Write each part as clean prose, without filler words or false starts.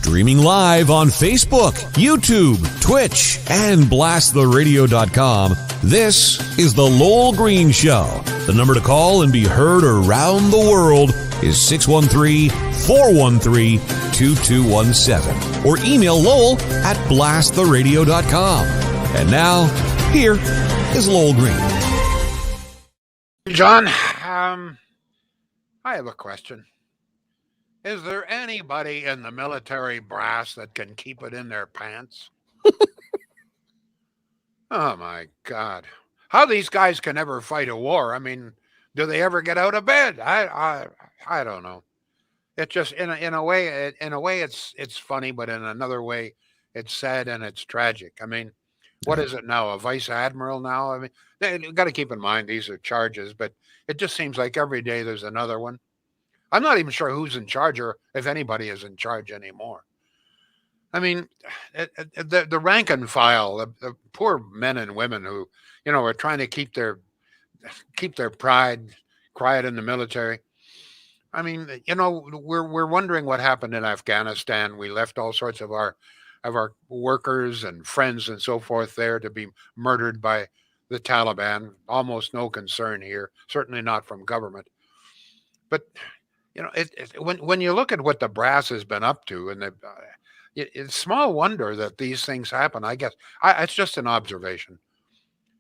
Streaming live on Facebook, YouTube, Twitch, and blasttheradio.com, this is The Lowell Green Show. The number to call and be heard around the world is 613-413-2217. Or email Lowell at blasttheradio.com. And now, here is Lowell Green. John, I have a question. Is there anybody in the military brass that can keep it in their pants? Oh, my God. How these guys can ever fight a war? I mean, do they ever get out of bed? I don't know. It just in a way it's funny, but in another way it's sad and it's tragic. I mean, what is it now? A vice admiral now? I mean, you got to keep in mind these are charges, but it just seems like every day there's another one. I'm not even sure who's in charge or if anybody is in charge anymore. I mean, the rank and file, the poor men and women who, are trying to keep their pride quiet in the military. I mean, we're wondering what happened in Afghanistan. We left all sorts of our workers and friends and so forth there to be murdered by the Taliban. Almost no concern here, certainly not from government. But when you look at what the brass has been up to, and it's small wonder that these things happen. I guess it's just an observation.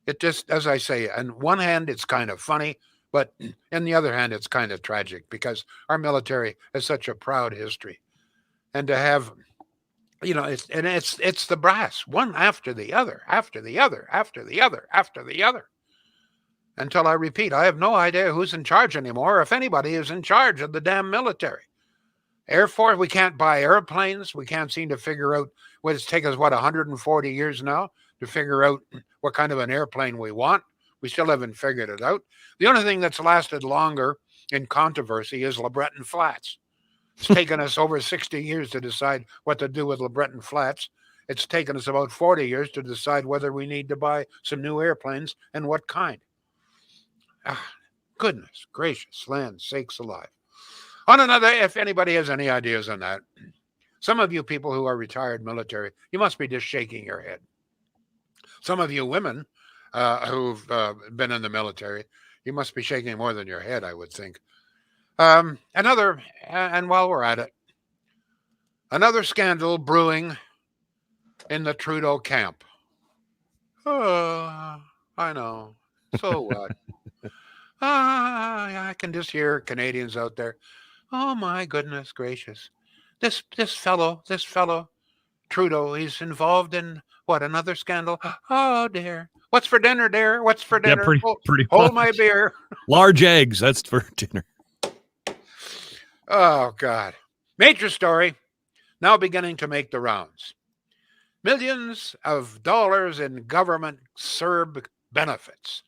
It just, as I say, on one hand, it's kind of funny, but on the other hand, it's kind of tragic because our military has such a proud history, and to have, it's the brass, one after the other, after the other, after the other, after the other. Until I repeat, I have no idea who's in charge anymore, if anybody is in charge of the damn military. Air Force, we can't buy airplanes. We can't seem to figure out what it's taken us, 140 years now to figure out what kind of an airplane we want. We still haven't figured it out. The only thing that's lasted longer in controversy is LeBreton Flats. It's taken us over 60 years to decide what to do with LeBreton Flats. It's taken us about 40 years to decide whether we need to buy some new airplanes and what kind. Goodness gracious, land sakes alive. On another, if anybody has any ideas on that, some of you people who are retired military, you must be just shaking your head. Some of you women who've been in the military, you must be shaking more than your head, I would think. And while we're at it, another scandal brewing in the Trudeau camp. Oh, I know. So what? I can just hear Canadians out there. Oh my goodness gracious. This fellow, Trudeau, he's involved in what, another scandal? Oh dear. What's for dinner, dear? What's for dinner? Yeah, pretty hold much. My beer. Large eggs, that's for dinner. Oh God. Major story now beginning to make the rounds. Millions of dollars in government CERB benefits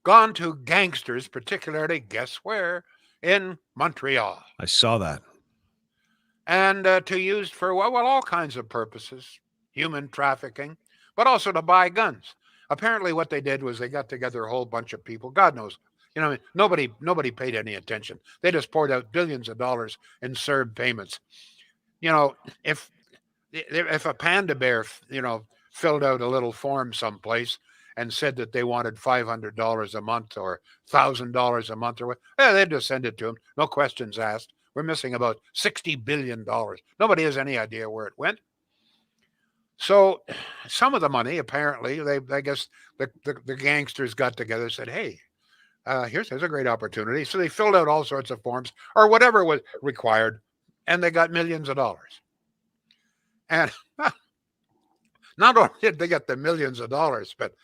gone to gangsters, particularly, guess where? In Montreal. I saw that. And to use for, well, all kinds of purposes, human trafficking, but also to buy guns. Apparently what they did was they got together a whole bunch of people. God knows, nobody paid any attention. They just poured out billions of dollars in CERB payments. If a panda bear, filled out a little form someplace and said that they wanted $500 a month or $1,000 a month or what, they'd just send it to them. No questions asked. We're missing about $60 billion. Nobody has any idea where it went. So some of the money, apparently, I guess the gangsters got together and said, hey, here's a great opportunity. So they filled out all sorts of forms or whatever was required, and they got millions of dollars. And not only did they get the millions of dollars, but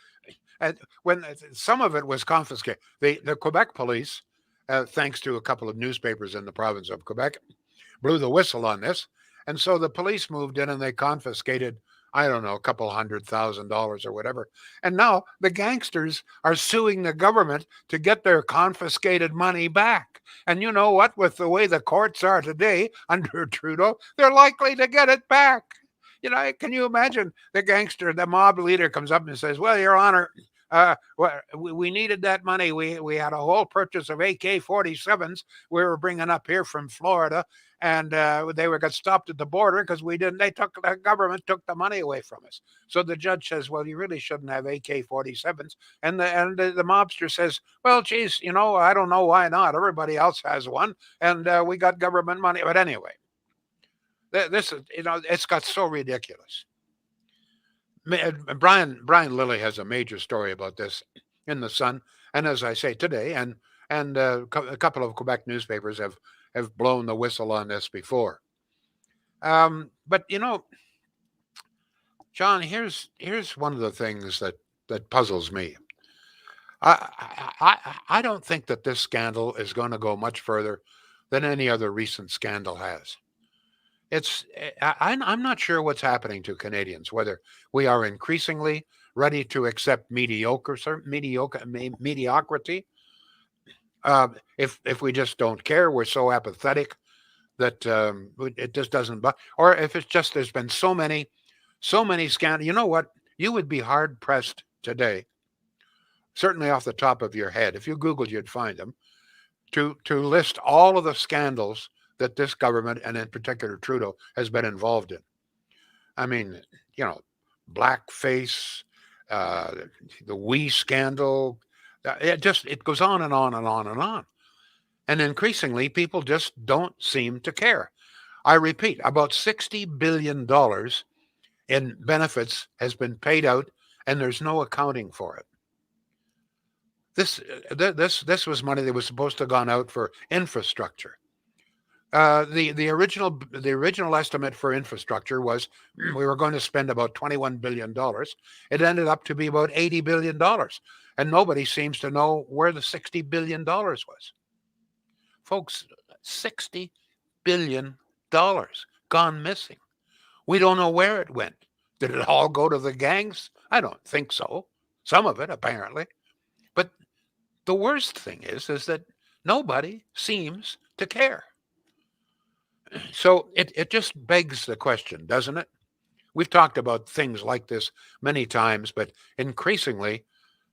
when some of it was confiscated, the Quebec police, thanks to a couple of newspapers in the province of Quebec, blew the whistle on this. And so the police moved in and they confiscated, I don't know, a couple $100,000 or whatever. And now the gangsters are suing the government to get their confiscated money back. And you know what? With the way the courts are today under Trudeau, they're likely to get it back. Can you imagine the gangster, the mob leader comes up and says, well, Your Honor, We needed that money. We had a whole purchase of AK-47s we were bringing up here from Florida, and they were got stopped at the border because we didn't. The government took the money away from us. So the judge says, "Well, you really shouldn't have AK-47s." And the mobster says, "Well, geez, I don't know why not. Everybody else has one, and we got government money." But anyway, this is it's got so ridiculous. Brian Lilly has a major story about this in the Sun, and as I say today, and a couple of Quebec newspapers have blown the whistle on this before. But John, here's one of the things that puzzles me. I don't think that this scandal is going to go much further than any other recent scandal has. I'm not sure what's happening to Canadians, whether we are increasingly ready to accept mediocrity. If we just don't care, we're so apathetic that it just doesn't. Or if it's just there's been so many scandals. You know what? You would be hard pressed today, certainly off the top of your head, if you Googled, you'd find them, to list all of the scandals that this government, and in particular Trudeau, has been involved in. I mean, blackface, the WE scandal. It goes on and on and on and on. And increasingly, people just don't seem to care. I repeat, about $60 billion in benefits has been paid out, and there's no accounting for it. This was money that was supposed to have gone out for infrastructure. The original estimate for infrastructure was we were going to spend about $21 billion. It ended up to be about $80 billion. And nobody seems to know where the $60 billion was. Folks, $60 billion gone missing. We don't know where it went. Did it all go to the gangs? I don't think so. Some of it, apparently. But the worst thing is that nobody seems to care. So it just begs the question, doesn't it? We've talked about things like this many times, but increasingly,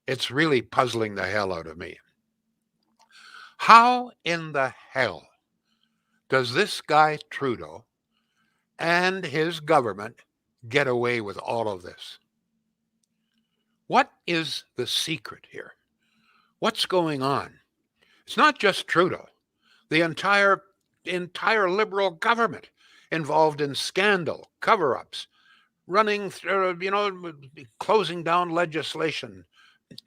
it's really puzzling the hell out of me. How in the hell does this guy Trudeau and his government get away with all of this? What is the secret here? What's going on? It's not just Trudeau. The entire Liberal government involved in scandal, cover-ups, running through, closing down legislation.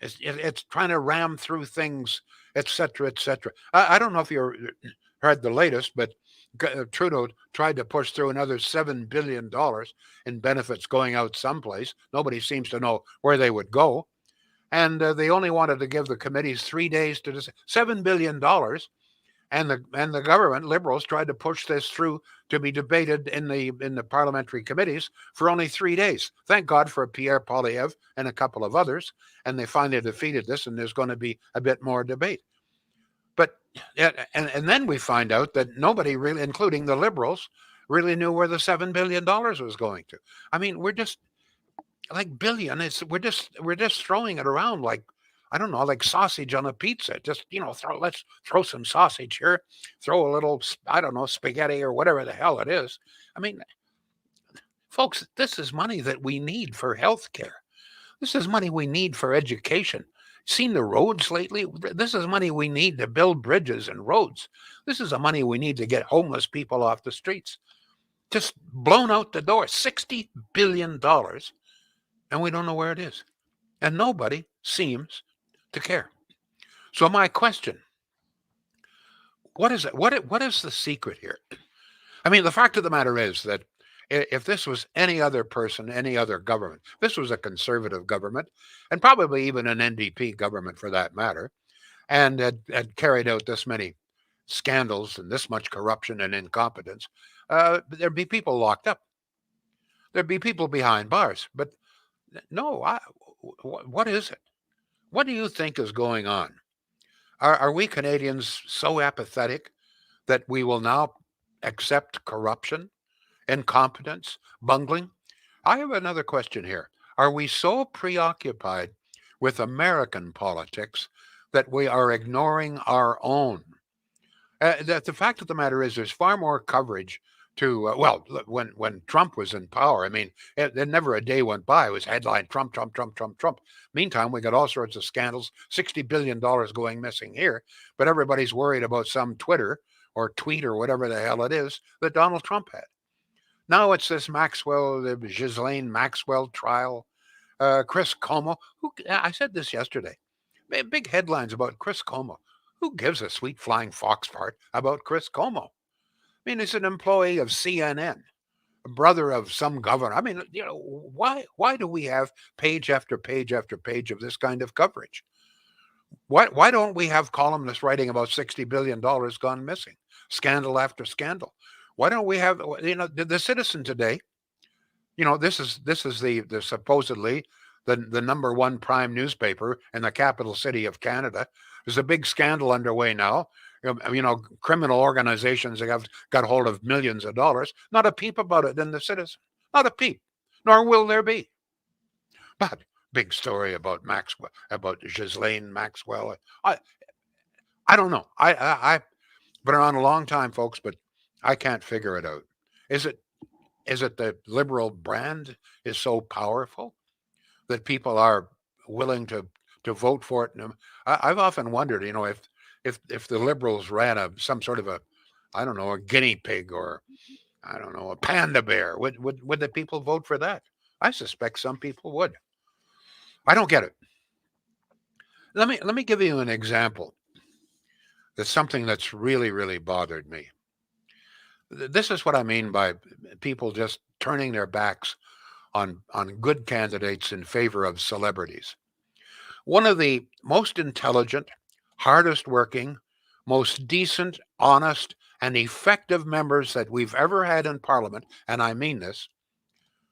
It's trying to ram through things, etc., etc. I don't know if you heard the latest, but Trudeau tried to push through another $7 billion in benefits going out someplace. Nobody seems to know where they would go. And they only wanted to give the committees 3 days to decide. $7 billion. And the government, Liberals, tried to push this through to be debated in the parliamentary committees for only 3 days. Thank God for Pierre Poilievre and a couple of others, and they finally defeated this, and there's going to be a bit more debate. But and then we find out that nobody really, including the Liberals, really knew where the $7 billion was going to. I mean, we're just like billion. We're just throwing it around like, I don't know, like sausage on a pizza. Just, let's throw some sausage here, throw a little, I don't know, spaghetti or whatever the hell it is. I mean, folks, this is money that we need for healthcare. This is money we need for education. Seen the roads lately? This is money we need to build bridges and roads. This is the money we need to get homeless people off the streets. Just blown out the door, $60 billion, and we don't know where it is. And nobody seems to care. So my question, what is it? What is the secret here? I mean, the fact of the matter is that if this was any other person, any other government, this was a conservative government, and probably even an NDP government for that matter, and had carried out this many scandals and this much corruption and incompetence, there'd be people locked up. There'd be people behind bars. But no, what is it? What do you think is going on? Are we Canadians so apathetic that we will now accept corruption, incompetence, bungling? I have another question here. Are we so preoccupied with American politics that we are ignoring our own. The fact of the matter is, there's far more coverage to when Trump was in power. I mean, there never a day went by. It was headline Trump, Trump, Trump, Trump, Trump. Meantime, we got all sorts of scandals, $60 billion going missing here, but everybody's worried about some Twitter or tweet or whatever the hell it is that Donald Trump had. Now it's this the Ghislaine Maxwell trial. Chris Como, I said this yesterday. Big headlines about Chris Como. Who gives a sweet flying fox fart about Chris Como? I mean, he's an employee of CNN, a brother of some governor. I mean, why do we have page after page after page of this kind of coverage? Why don't we have columnists writing about $60 billion gone missing? Scandal after scandal. Why don't we have, the Citizen today, this is the supposedly the number one prime newspaper in the capital city of Canada. There's a big scandal underway now. Criminal organizations have got hold of millions of dollars. Not a peep about it in the Citizen. Not a peep. Nor will there be. But big story about Maxwell, about Ghislaine Maxwell. I don't know. I've been around a long time, folks, but I can't figure it out. Is it the liberal brand is so powerful that people are willing to vote for it? I've often wondered, if the liberals ran some sort of a guinea pig, or a panda bear, would the people vote for that? I suspect some people would. I don't get it. Let me give you an example. That's something that's really, really bothered me. This is what I mean by people just turning their backs on good candidates in favor of celebrities. One of the most intelligent, hardest working, most decent, honest, and effective members that we've ever had in Parliament, and I mean this,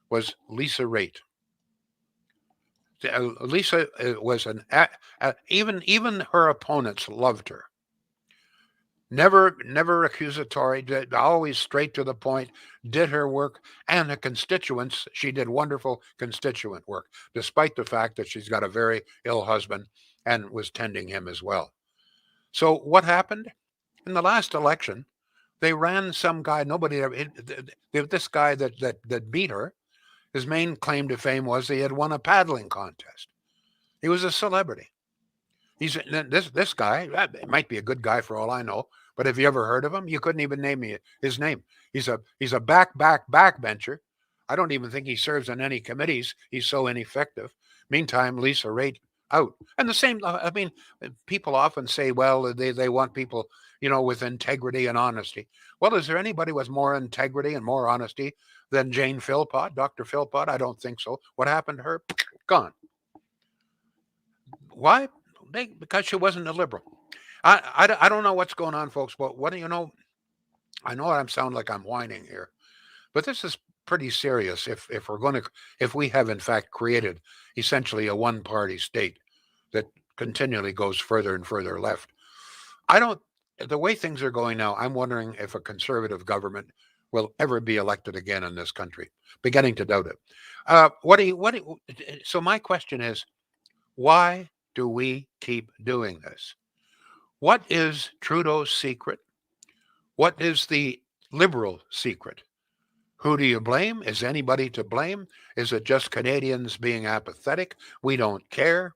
was Lisa Raitt. Lisa was even her opponents loved her. Never accusatory, always straight to the point, did her work, and the constituents, she did wonderful constituent work, despite the fact that she's got a very ill husband and was tending him as well. So what happened? In the last election, they ran some guy, this guy that beat her, his main claim to fame was he had won a paddling contest. He was a celebrity. He's this guy, it might be a good guy for all I know, but have you ever heard of him? You couldn't even name me his name. He's a backbencher. I don't even think he serves on any committees. He's so ineffective. Meantime, Lisa Raitt out. And the same, I mean, people often say, well, they want people, with integrity and honesty. Well, is there anybody with more integrity and more honesty than Jane Philpott, Dr. Philpott? I don't think so. What happened to her? Gone. Why? Because she wasn't a liberal. I don't know what's going on, folks, but what do you know? I know I sound like I'm whining here, but this is pretty serious if we have in fact created essentially a one-party state that continually goes further and further left. The way things are going now, I'm wondering if a conservative government will ever be elected again in this country. Beginning to doubt it. So my question is, why do we keep doing this? What is Trudeau's secret? What is the liberal secret? Who do you blame? Is anybody to blame? Is it just Canadians being apathetic? We don't care.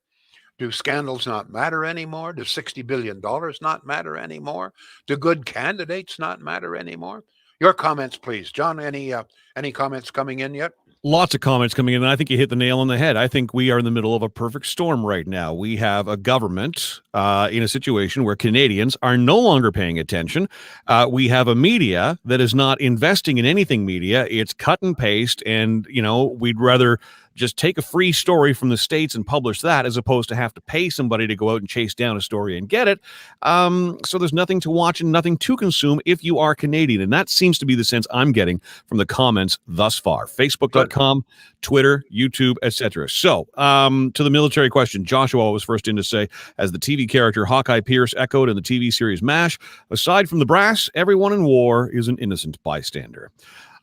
Do scandals not matter anymore? Do $60 billion not matter anymore? Do good candidates not matter anymore? Your comments, please. John, any comments coming in yet? Lots of comments coming in, and I think you hit the nail on the head. I think we are in the middle of a perfect storm right now. We have a government in a situation where Canadians are no longer paying attention. We have a media that is not investing in anything media. It's cut and paste, and, we'd rather just take a free story from the States and publish that as opposed to have to pay somebody to go out and chase down a story and get it. So there's nothing to watch and nothing to consume if you are Canadian. And that seems to be the sense I'm getting from the comments thus far. Facebook.com, Twitter, YouTube, etc. So to the military question, Joshua was first in to say, as the TV character Hawkeye Pierce echoed in the TV series MASH, aside from the brass, everyone in war is an innocent bystander.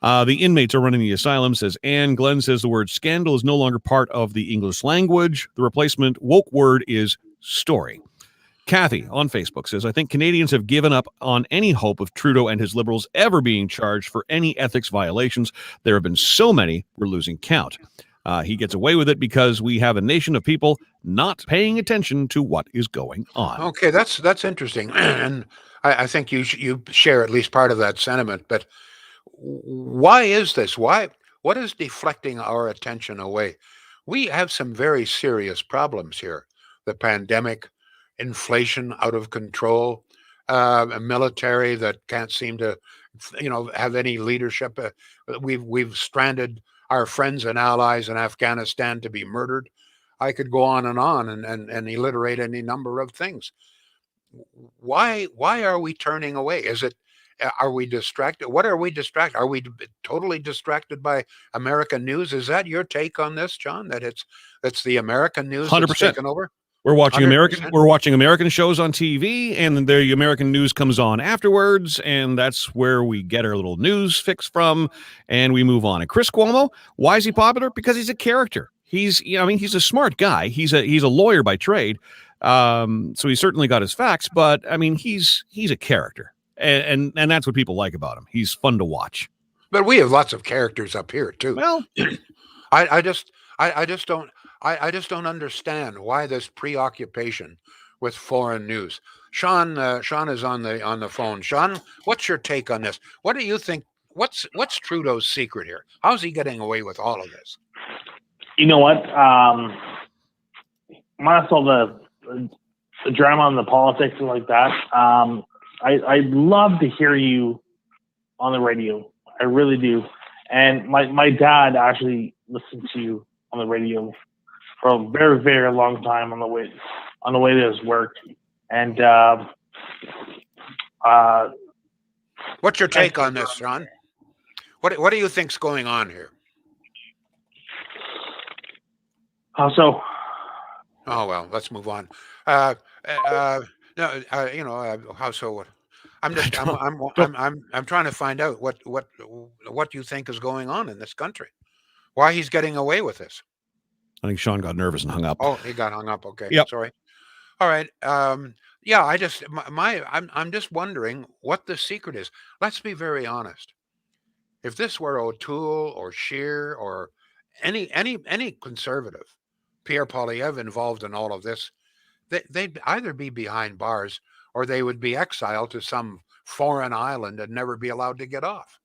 The inmates are running the asylum, says Anne. Glenn says the word scandal is no longer part of the English language. The replacement woke word is story. Kathy on Facebook says, I think Canadians have given up on any hope of Trudeau and his Liberals ever being charged for any ethics violations. There have been so many, we're losing count. He gets away with it because we have a nation of people not paying attention to what is going on. Okay, that's interesting, and I think you share at least part of that sentiment. But why is this? What is deflecting our attention away? We have some very serious problems here. The pandemic, inflation out of control, a military that can't seem to, have any leadership. We've stranded our friends and allies in Afghanistan to be murdered. I could go on and alliterate any number of things. Why are we turning away? Is it Are we distracted? What are we distracted? Are we totally distracted by American news? Is that your take on this, John? That it's the American news that's 100%. taken over? We're watching 100%. We're watching American shows on TV, and the American news comes on afterwards, and that's where we get our little news fix from, and we move on. And Chris Cuomo, why is he popular? Because he's a character. He's a smart guy. He's a lawyer by trade, so he's certainly got his facts. But I mean, he's a character, and that's what people like about him. He's fun to watch. But we have lots of characters up here too. Well, I just don't understand why this preoccupation with foreign news. Sean is on the phone. Sean, what's your take on this? What do you think? What's Trudeau's secret here? How's he getting away with all of this? You know what? Minus all the drama and the politics and like that, I love to hear you on the radio. I really do. And my dad actually listened to you on the radio for a very, very long time on the way to his work. And what's your take on this, Sean? What do you think's going on here? So, oh well, let's move on. No, how so? What? I'm trying to find out what you think is going on in this country. Why he's getting away with this? I think Sean got nervous and hung up. Oh, he got hung up. Okay, Yep. Sorry. All right. Yeah, I'm just wondering what the secret is. Let's be very honest. If this were O'Toole or Scheer or any conservative, Pierre Poilievre involved in all of this, they'd either be behind bars or they would be exiled to some foreign island and never be allowed to get off.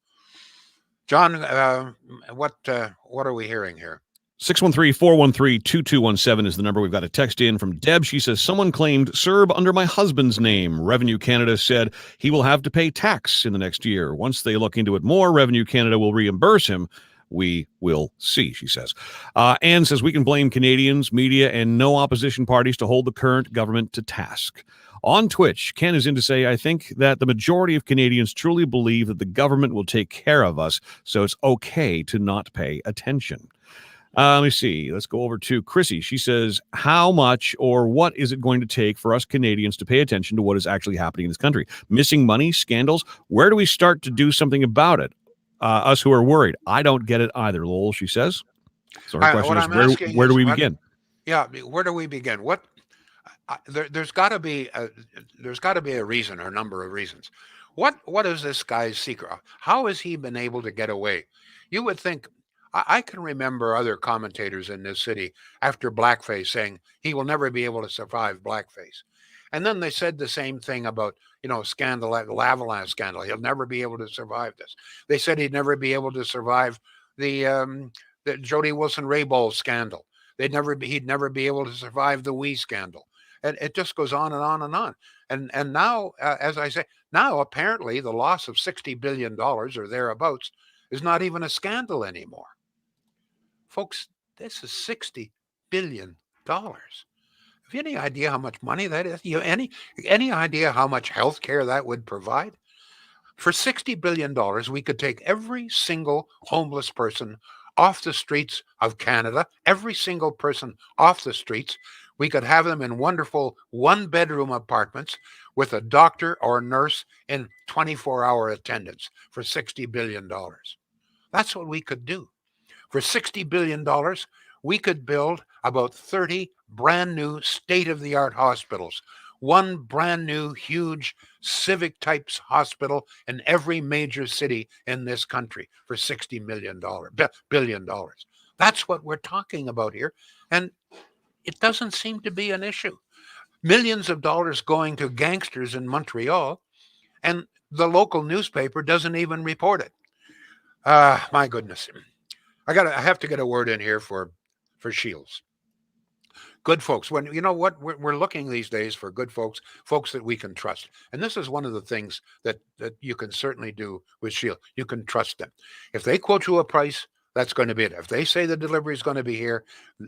John, what are we hearing here? 613-413-2217 is the number. We've got a text in from Deb. She says, someone claimed CERB under my husband's name. Revenue Canada said he will have to pay tax in the next year. Once they look into it more, Revenue Canada will reimburse him. We will see, she says. Anne says we can blame Canadians, media, and no opposition parties to hold the current government to task. On Twitch, Ken is in to say, I think that the majority of Canadians truly believe that the government will take care of us, so it's okay to not pay attention. Let me see. Let's go over to Chrissy. She says, how much or what is it going to take for us Canadians to pay attention to what is actually happening in this country? Missing money, scandals? Where do we start to do something about it? Us who are worried. I don't get it either, Lowell, she says. So her question is, where do we begin? Yeah, where do we begin? There's got to be a reason or a number of reasons. What is this guy's secret? How has he been able to get away? You would think. I can remember other commentators in this city after blackface saying he will never be able to survive blackface. And then they said the same thing about, scandal, like the Lowell scandal. He'll never be able to survive this. They said he'd never be able to survive the Jody Wilson-Raybould scandal. He'd never be able to survive the Wee scandal. And it just goes on and on and on. And now, as I say, now apparently the loss of $60 billion or thereabouts is not even a scandal anymore. Folks, this is $60 billion. Have you any idea how much money that is? Any idea how much health care that would provide? For $60 billion, we could take every single homeless person off the streets of Canada, every single person off the streets. We could have them in wonderful one-bedroom apartments with a doctor or nurse in 24-hour attendance for $60 billion. That's what we could do. For $60 billion, we could build about 30 brand new state-of-the-art hospitals, one brand new huge civic types hospital in every major city in this country for $60 billion. That's what we're talking about here. And it doesn't seem to be an issue. Millions of dollars going to gangsters in Montreal, and the local newspaper doesn't even report it. My goodness. I have to get a word in here for Shields. Good folks. When you know what we're looking these days for good folks that we can trust. And this is one of the things that you can certainly do with Shield. You can trust them. If they quote you a price, that's going to be it. If they say the delivery is going to be here,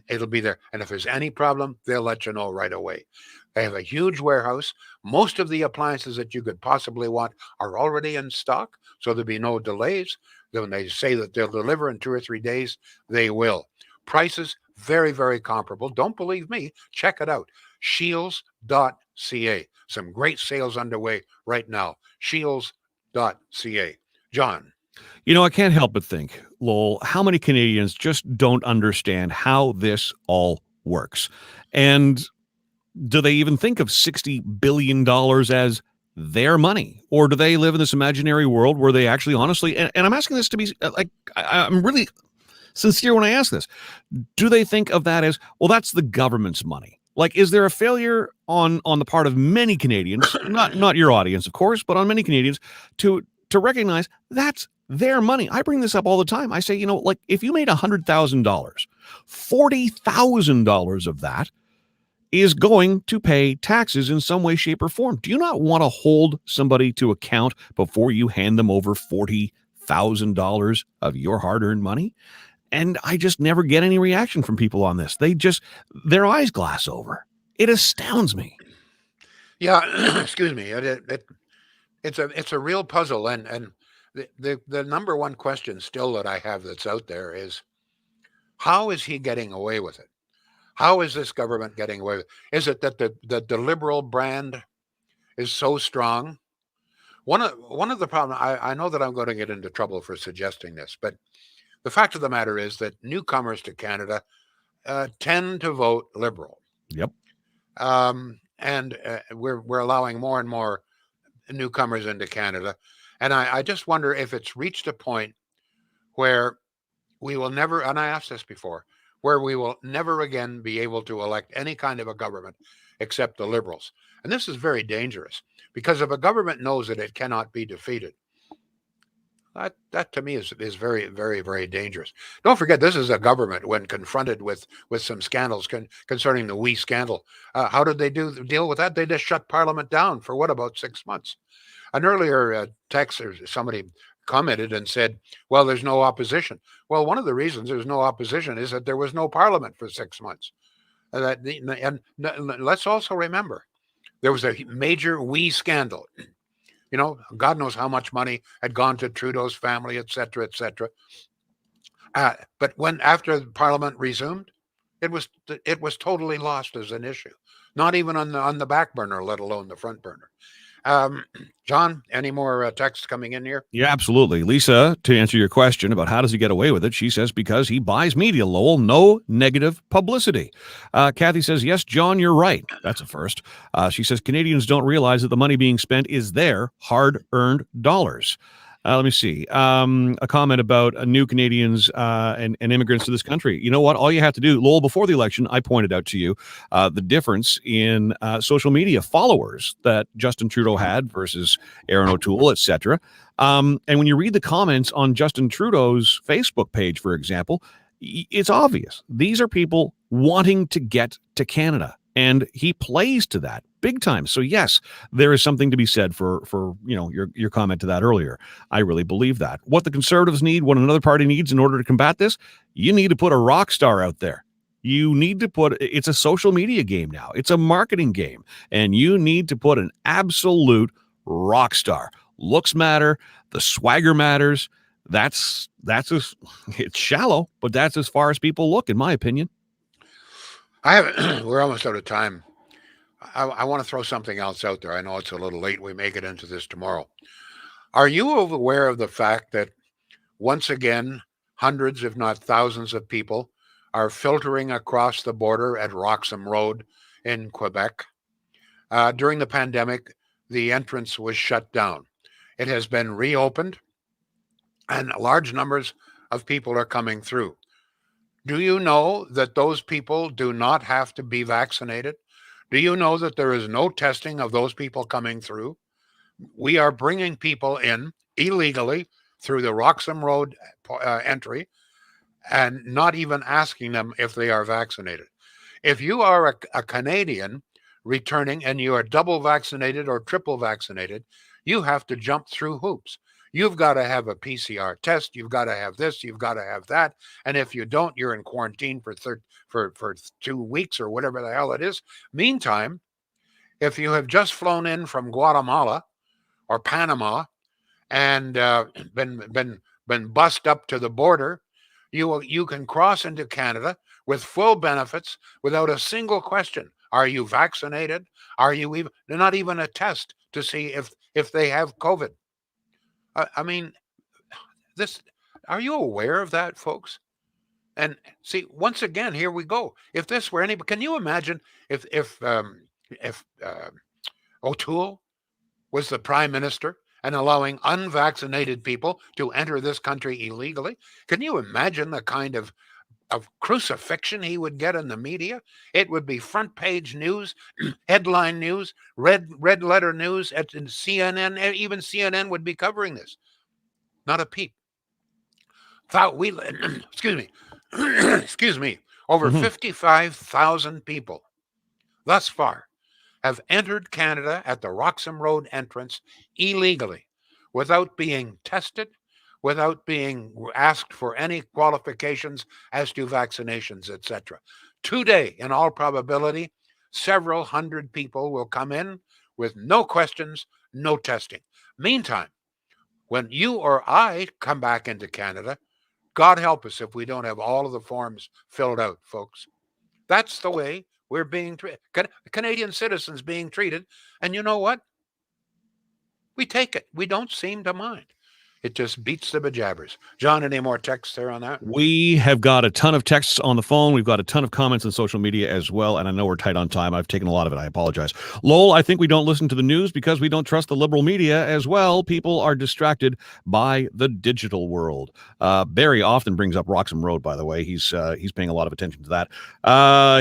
it'll be there. And if there's any problem, they'll let you know right away. They have a huge warehouse. Most of the appliances that you could possibly want are already in stock, so there'll be no delays. When they say that they'll deliver in 2 or 3 days, they will. Prices, very, very comparable. Don't believe me? Check it out. Shields.ca. Some great sales underway right now. Shields.ca. John. You know, I can't help but think, Lowell, how many Canadians just don't understand how this all works? And do they even think of $60 billion as their money? Or do they live in this imaginary world where they actually honestly, and I'm asking this to be like, I'm really sincere when I ask this, do they think of that as, well, that's the government's money? Like, is there a failure on the part of many Canadians, not your audience, of course, but on many Canadians to recognize that's their money? I bring this up all the time. I say, you know, like if you made $100,000, $40,000 of that is going to pay taxes in some way, shape, or form. Do you not want to hold somebody to account before you hand them over $40,000 of your hard-earned money? And I just never get any reaction from people on this. Their eyes glass over. It astounds me. Yeah, excuse me. It's a real puzzle, and the number one question still that I have that's out there is, how is he getting away with it? How is this government getting away with it? Is it that the liberal brand is so strong? One of the problems, I know that I'm going to get into trouble for suggesting this, but the fact of the matter is that newcomers to Canada tend to vote Liberal. Yep. And we're allowing more and more newcomers into Canada. And I just wonder if it's reached a point where we will never, and I asked this before, where we will never again be able to elect any kind of a government except the Liberals. And this is very dangerous, because if a government knows that it cannot be defeated, that to me is very, very, very dangerous. Don't forget, this is a government when confronted with some scandals concerning the WE scandal. How did they deal with that? They just shut Parliament down for about 6 months. An earlier text, or somebody commented and said, well, there's no opposition. Well, one of the reasons there's no opposition is that there was no Parliament for 6 months. And let's also remember, there was a major WE scandal. You know, God knows how much money had gone to Trudeau's family, et cetera, et cetera. But after Parliament resumed, it was totally lost as an issue. Not even on the back burner, let alone the front burner. John, any more texts coming in here? Yeah, absolutely. Lisa, to answer your question about how does he get away with it, she says because he buys media, Lowell, no negative publicity. Kathy says, yes, John, you're right. That's a first. She says Canadians don't realize that the money being spent is their hard-earned dollars. Let me see. A comment about new Canadians and immigrants to this country. You know what? All you have to do, Lowell, before the election, I pointed out to you the difference in social media followers that Justin Trudeau had versus Aaron O'Toole, et cetera. And when you read the comments on Justin Trudeau's Facebook page, for example, it's obvious. These are people wanting to get to Canada. And he plays to that big time. So yes, there is something to be said for your comment to that earlier. I really believe that. What the Conservatives need, what another party needs in order to combat this, you need to put a rock star out there. You need to it's a social media game now. It's a marketing game. And you need to put an absolute rock star. Looks matter. The swagger matters. It's shallow, but that's as far as people look, in my opinion. We're almost out of time. I want to throw something else out there. I know it's a little late. We may get into this tomorrow. Are you aware of the fact that once again, hundreds, if not thousands of people are filtering across the border at Roxham Road in Quebec. During the pandemic, the entrance was shut down. It has been reopened, and large numbers of people are coming through. Do you know that those people do not have to be vaccinated? Do you know that there is no testing of those people coming through? We are bringing people in illegally through the Roxham Road entry and not even asking them if they are vaccinated. If you are a Canadian returning and you are double vaccinated or triple vaccinated, you have to jump through hoops. You've got to have a PCR test. You've got to have this. You've got to have that. And if you don't, you're in quarantine for 2 weeks or whatever the hell it is. Meantime, if you have just flown in from Guatemala or Panama and been bussed up to the border, you can cross into Canada with full benefits without a single question. Are you vaccinated? Are you even not even a test to see if they have COVID? I mean, this. Are you aware of that, folks? And see, once again, here we go. If this were anybody, can you imagine if O'Toole was the prime minister and allowing unvaccinated people to enter this country illegally? Can you imagine the kind of crucifixion he would get in the media? It would be front page news, headline news, red letter news at CNN. Even CNN would be covering this. Not a peep. Excuse me. Excuse me. Over 55,000 people thus far have entered Canada at the Roxham Road entrance illegally without being tested, without being asked for any qualifications as to vaccinations, etc. Today, in all probability, several hundred people will come in with no questions, no testing. Meantime, when you or I come back into Canada, God help us if we don't have all of the forms filled out, folks. That's the way we're being treated. Canadian citizens being treated. And you know what? We take it. We don't seem to mind. It just beats the bejabbers. John, any more texts there on that? We have got a ton of texts on the phone. We've got a ton of comments on social media as well. And I know we're tight on time. I've taken a lot of it. I apologize. Lowell, I think we don't listen to the news because we don't trust the liberal media as well. People are distracted by the digital world. Barry often brings up Roxham Road, by the way. He's paying a lot of attention to that.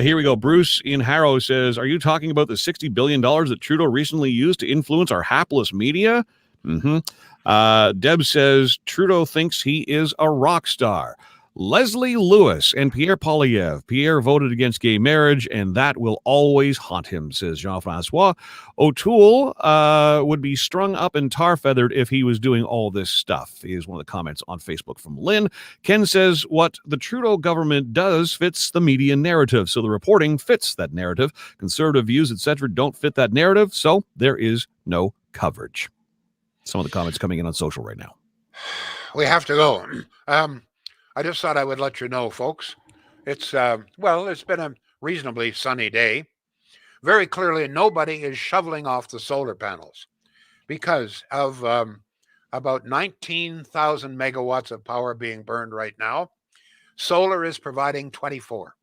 Here we go. Bruce in Harrow says, are you talking about the $60 billion that Trudeau recently used to influence our hapless media? Deb says Trudeau thinks he is a rock star. Leslie Lewis and Pierre Poilievre. Pierre voted against gay marriage, and that will always haunt him, says Jean-Francois. O'Toole would be strung up and tar-feathered if he was doing all this stuff, is one of the comments on Facebook from Lynn. Ken says what the Trudeau government does fits the media narrative, so the reporting fits that narrative. Conservative views, etc., don't fit that narrative, so there is no coverage. Some of the comments coming in on social right now. We have to go. I just thought I would let you know, folks. It's been a reasonably sunny day. Very clearly, nobody is shoveling off the solar panels because of about 19,000 megawatts of power being burned right now. Solar is providing 24.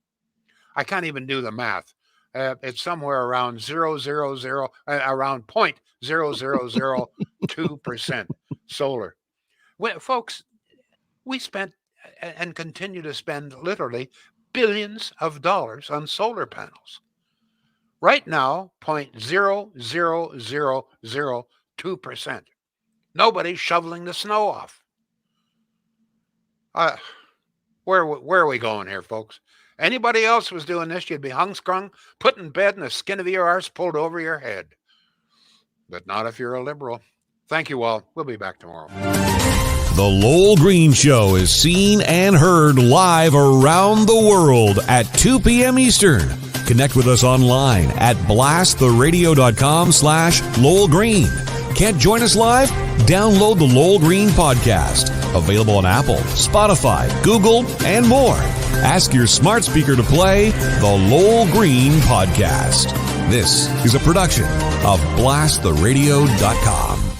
I can't even do the math. It's somewhere around 0.0002% solar. Well, folks, we spent and continue to spend literally billions of dollars on solar panels. Right now, 0.00002%. Nobody's shoveling the snow off. Where are we going here, folks? Anybody else was doing this, you'd be hung-strung, put in bed, and the skin of your arse pulled over your head. But not if you're a liberal. Thank you all. We'll be back tomorrow. The Lowell Green Show is seen and heard live around the world at 2 p.m. Eastern. Connect with us online at blasttheradio.com/Lowell Green. Can't join us live? Download the Lowell Green podcast. Available on Apple, Spotify, Google, and more. Ask your smart speaker to play the Lowell Green podcast. This is a production of blasttheradio.com.